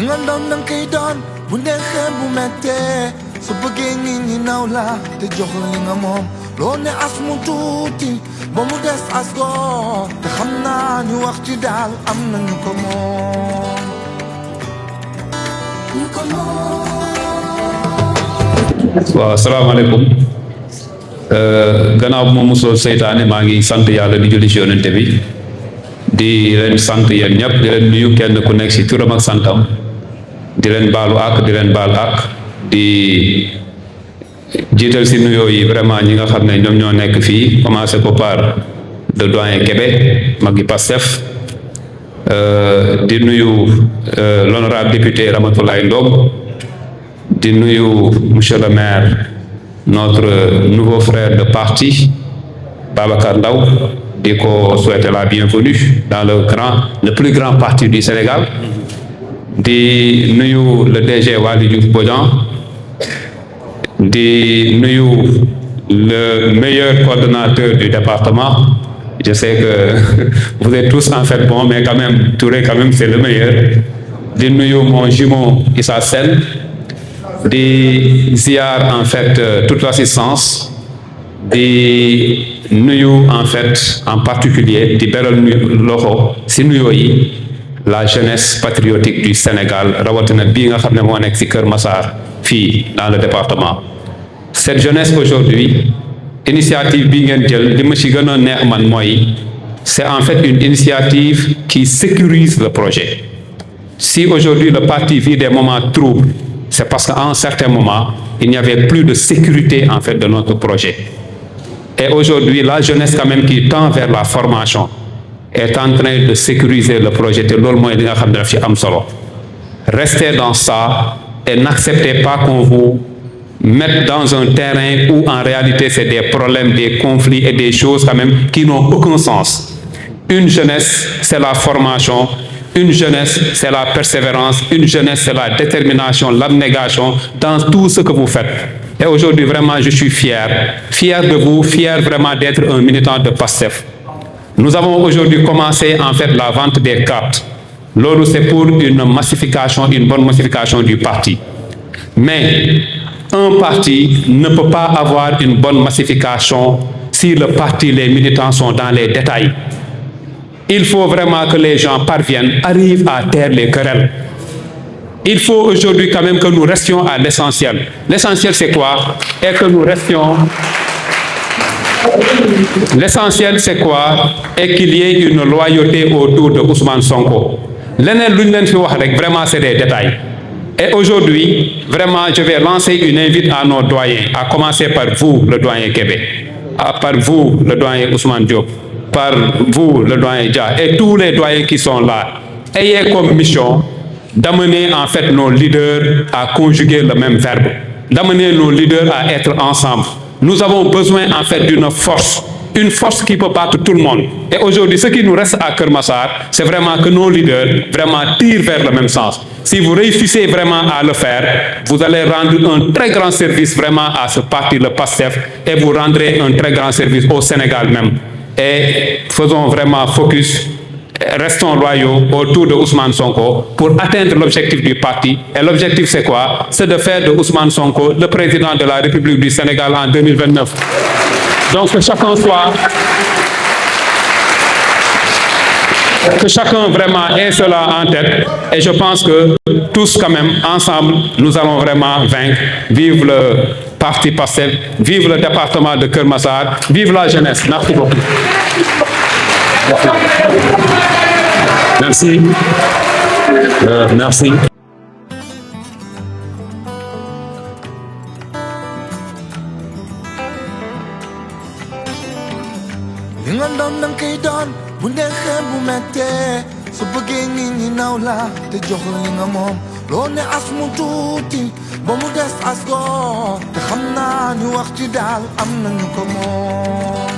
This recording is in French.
nga doon danga koy doon bu neexee bu mettee su bëggee nit ñi naw la te jox la li nga moom loo ne as mu tuuti ba mu des as góor te xam naa ñu wax ci daal am nañu ko moom ñu ko moom. waaw asalaamaaleykum gannaaw bu ma musoo seytaane maa ngi sant yàlla di julli ci yonente bi di leen sant yéen ñëpp di leen nuyu kenn ku nekk ci turam ak santam di leen baalu ak di leen baal ak di jiital ci nuyoo yi vraiment ñi nga xam ne ñoom ñoo nekk fii commencé ko par le doyen Kébé magi Pastef di nuyu l'honorable député Ramatoulaye Ndom di nuyu monsieur le maire notre nouveau frère de parti Babacar Ndaw di ko souhaiter la bienvenue dans le plus grand parti du Sénégal di nuyu le DG Waly Diouf Bodian di nuyu le meilleur coordonnateur du département. Je sais que vous êtes tous en fait bons, mais quand même Touré quand même c'est le meilleur. di nuyu mon jumeau Issa Sène di ziar en fait toute l'assistance di nuyu en fait en particulier di beral loxo si nuyoo yi la jeunesse patriotique du Sénégal rawatina bii nga xam ne moo nekk ci Kër Massar fii dans le département. Cette jeunesse aujourd'hui initiative bi ngeen jël li ma ci gën a neex man mooy c'est en fait une initiative qui sécurise le projet. Si aujourd'hui le parti vit des moments troubles, c'est parce qu'à un certain moment, il n'y avait plus de sécurité en fait de notre projet. Et aujourd'hui, la jeunesse quand même qui tend vers la formation est en train de sécuriser le projet. te loolu mooy li nga xam ne daf ci am solo. Restez dans ça et n'acceptez pas qu'on vous mette dans un terrain où en réalité c'est des problèmes, des conflits et des choses quand même qui n'ont aucun sens. Une jeunesse, c'est la formation. Une jeunesse, c'est la persévérance. Une jeunesse, c'est la détermination, l'abnégation dans tout ce que vous faites. Et aujourd'hui, vraiment, je suis fier de vous, fier vraiment d'être un militant de PASTEF. Nous avons aujourd'hui commencé en fait la vente des cartes. Loolu, c'est pour une massification, une bonne massification du parti. Mais un parti ne peut pas avoir une bonne massification si le parti, les militants sont dans les détails. Il faut vraiment que les gens arrivent à taire les querelles. Il faut aujourd'hui quand même que nous restions à l'essentiel. L'essentiel c'est quoi? Et que nous restions... L'essentiel c'est quoi? Et qu'il y ait une loyauté autour de Ousmane Sonko. Leneen lu ñu leen fi wax rek vraiment c'est des détails. Et aujourd'hui, vraiment, je vais lancer une invite à nos doyens, à commencer par vous, le doyen Kébé, par vous, le doyen Ousmane Diop, par vous, le doyen Dia, et tous les doyens qui sont là. Ayez comme mission d'amener en fait nos leaders à conjuguer le même verbe, d'amener nos leaders à être ensemble. Nous avons besoin en fait d'une force, une force qui peut battre tout le monde. Et aujourd'hui, ce qui nous reste à Kër Massar, c'est vraiment que nos leaders vraiment tirent vers le même sens. Si vous réussissez vraiment à le faire, vous allez rendre un très grand service vraiment à ce parti, le PASTEF, et vous rendrez un très grand service au Sénégal même. Et faisons vraiment focus, restons loyaux autour de Ousmane Sonko pour atteindre l'objectif du parti. Et l'objectif c'est quoi? C'est de faire de Ousmane Sonko le président de la République du Sénégal en 2029. Donc que chacun vraiment ait cela en tête. Et je pense que tous quand même, ensemble, nous allons vraiment vaincre. Vive le parti PASTEF, vive le département de Kër Massar, vive la jeunesse. Merci beaucoup. Merci. Merci. li nga doon danga koy doon bu neexee bu mettee su bëggee nit ñi naw la te jox la li nga moom loo ne as mu tuuti ba mu des as góor te xam naa ñu wax ci daal am nañu ko moom.